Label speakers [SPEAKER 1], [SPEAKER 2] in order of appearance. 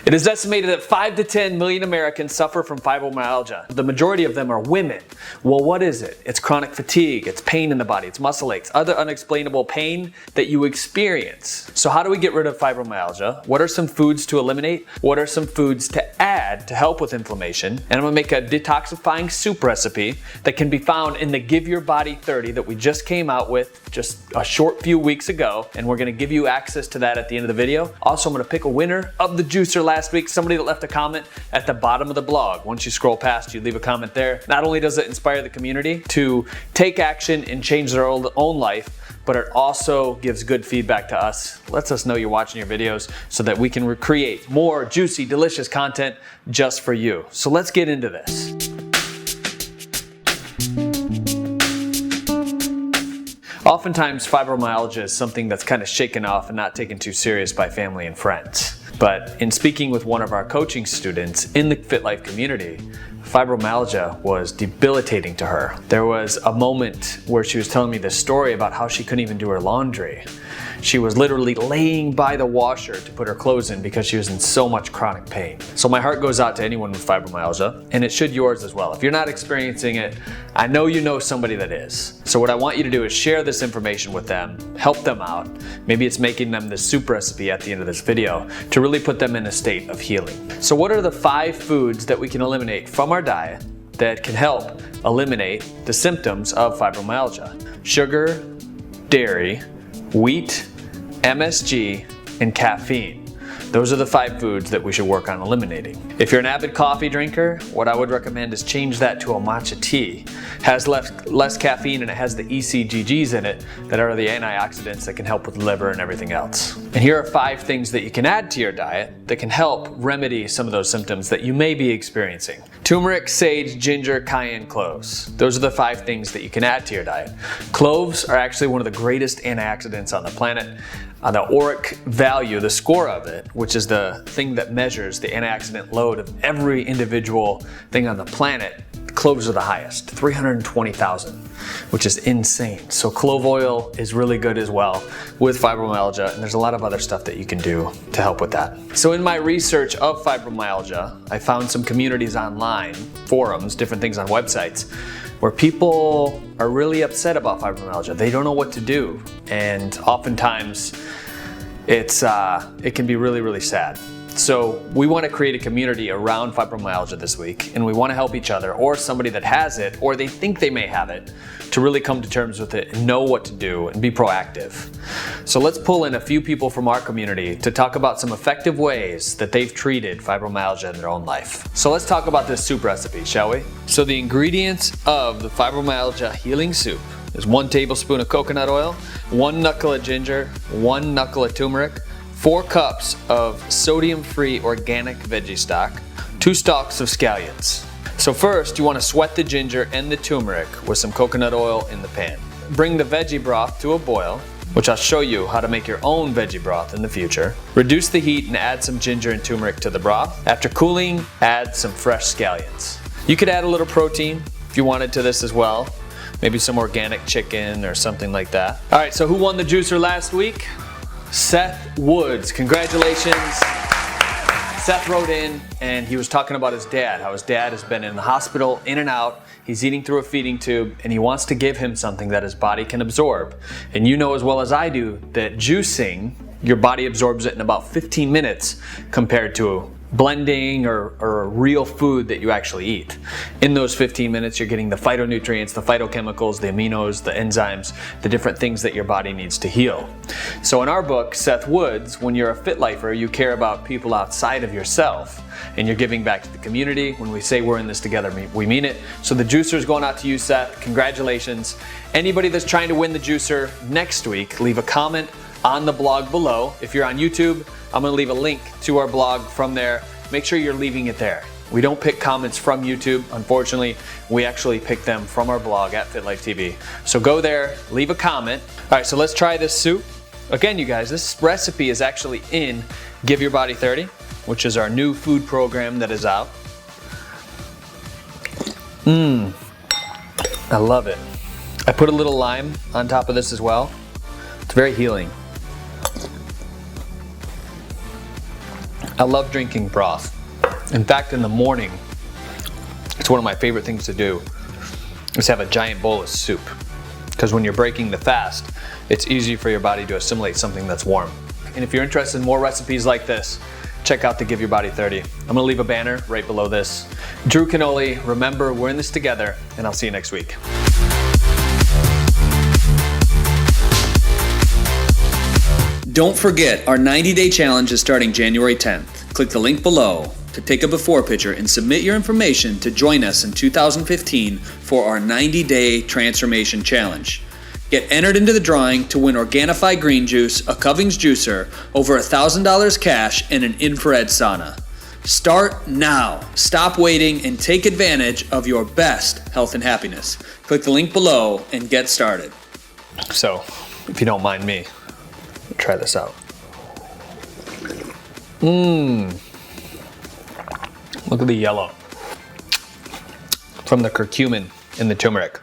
[SPEAKER 1] It is estimated that 5 to 10 million Americans suffer from fibromyalgia. The majority of them are women. Well, what is it? It's chronic fatigue, it's pain in the body, it's muscle aches, other unexplainable pain that you experience. So how do we get rid of fibromyalgia? What are some foods to eliminate? What are some foods to add to help with inflammation? And I'm gonna make a detoxifying soup recipe that can be found in the Give Your Body 30 that we just came out with just a short few weeks ago. And we're gonna give you access to that at the end of the video. Also, I'm gonna pick a winner of the juicer last week, somebody that left a comment at the bottom of the blog. Once you scroll past, you leave a comment there. Not only does it inspire the community to take action and change their own life, but it also gives good feedback to us, lets us know you're watching your videos so that we can recreate more juicy, delicious content just for you. So let's get into this. Oftentimes, fibromyalgia is something that's kind of shaken off and not taken too serious by family and friends. But in speaking with one of our coaching students in the Fit Life community, fibromyalgia was debilitating to her. There was a moment where she was telling me this story about how she couldn't even do her laundry. She was literally laying by the washer to put her clothes in because she was in so much chronic pain. So my heart goes out to anyone with fibromyalgia, and it should yours as well. If you're not experiencing it, I know you know somebody that is. So what I want you to do is share this information with them, help them out. Maybe it's making them this soup recipe at the end of this video to really put them in a state of healing. So what are the 5 foods that we can eliminate from our diet that can help eliminate the symptoms of fibromyalgia? Sugar, dairy, wheat, MSG, and caffeine. Those are the 5 foods that we should work on eliminating. If you're an avid coffee drinker, what I would recommend is change that to a matcha tea. It has less caffeine and it has the ECGGs in it that are the antioxidants that can help with the liver and everything else. And here are 5 things that you can add to your diet that can help remedy some of those symptoms that you may be experiencing. Turmeric, sage, ginger, cayenne, cloves. Those are the 5 things that you can add to your diet. Cloves are actually one of the greatest antioxidants on the planet. The ORAC value, the score of it, which is the thing that measures the antioxidant load of every individual thing on the planet, cloves are the highest, 320,000, which is insane. So clove oil is really good as well with fibromyalgia, and there's a lot of other stuff that you can do to help with that. So in my research of fibromyalgia, I found some communities online, forums, different things on websites, where people are really upset about fibromyalgia. They don't know what to do, and oftentimes it can be really, really sad. So we want to create a community around fibromyalgia this week, and we want to help each other or somebody that has it or they think they may have it to really come to terms with it and know what to do and be proactive. So let's pull in a few people from our community to talk about some effective ways that they've treated fibromyalgia in their own life. So let's talk about this soup recipe, shall we? So the ingredients of the fibromyalgia healing soup is 1 tablespoon of coconut oil, 1 knuckle of ginger, 1 knuckle of turmeric, 4 cups of sodium-free organic veggie stock, 2 stalks of scallions. So first, you want to sweat the ginger and the turmeric with some coconut oil in the pan. Bring the veggie broth to a boil, which I'll show you how to make your own veggie broth in the future. Reduce the heat and add some ginger and turmeric to the broth. After cooling, add some fresh scallions. You could add a little protein if you wanted to this as well. Maybe some organic chicken or something like that. All right, so who won the juicer last week? Seth Woods, congratulations. Seth wrote in and he was talking about his dad, how his dad has been in the hospital, in and out. He's eating through a feeding tube and he wants to give him something that his body can absorb. And you know as well as I do that juicing, your body absorbs it in about 15 minutes compared to blending or real food that you actually eat. In those 15 minutes, you're getting the phytonutrients, the phytochemicals, the aminos, the enzymes, the different things that your body needs to heal. So in our book, Seth Woods, when you're a fit lifer, you care about people outside of yourself and you're giving back to the community. When we say we're in this together, we mean it. So the juicer's going out to you, Seth. Congratulations. Anybody that's trying to win the juicer next week, leave a comment on the blog below. If you're on YouTube, I'm going to leave a link to our blog from there. Make sure you're leaving it there. We don't pick comments from YouTube, unfortunately. We actually pick them from our blog at Fit Life TV. So go there, leave a comment. All right, so let's try this soup. Again, you guys, this recipe is actually in Give Your Body 30, which is our new food program that is out. I love it. I put a little lime on top of this as well. It's very healing. I love drinking broth. In fact, in the morning, it's one of my favorite things to do is have a giant bowl of soup. Because when you're breaking the fast, it's easy for your body to assimilate something that's warm. And if you're interested in more recipes like this, check out the Give Your Body 30. I'm gonna leave a banner right below this. Drew Canole, remember, we're in this together, and I'll see you next week.
[SPEAKER 2] Don't forget, our 90-day challenge is starting January 10th. Click the link below to take a before picture and submit your information to join us in 2015 for our 90-day transformation challenge. Get entered into the drawing to win Organifi green juice, a Covings juicer, over $1,000 cash, and an infrared sauna. Start now. Stop waiting and take advantage of your best health and happiness. Click the link below and get started.
[SPEAKER 1] So, if you don't mind me, try this out. Look at the yellow from the curcumin in the turmeric.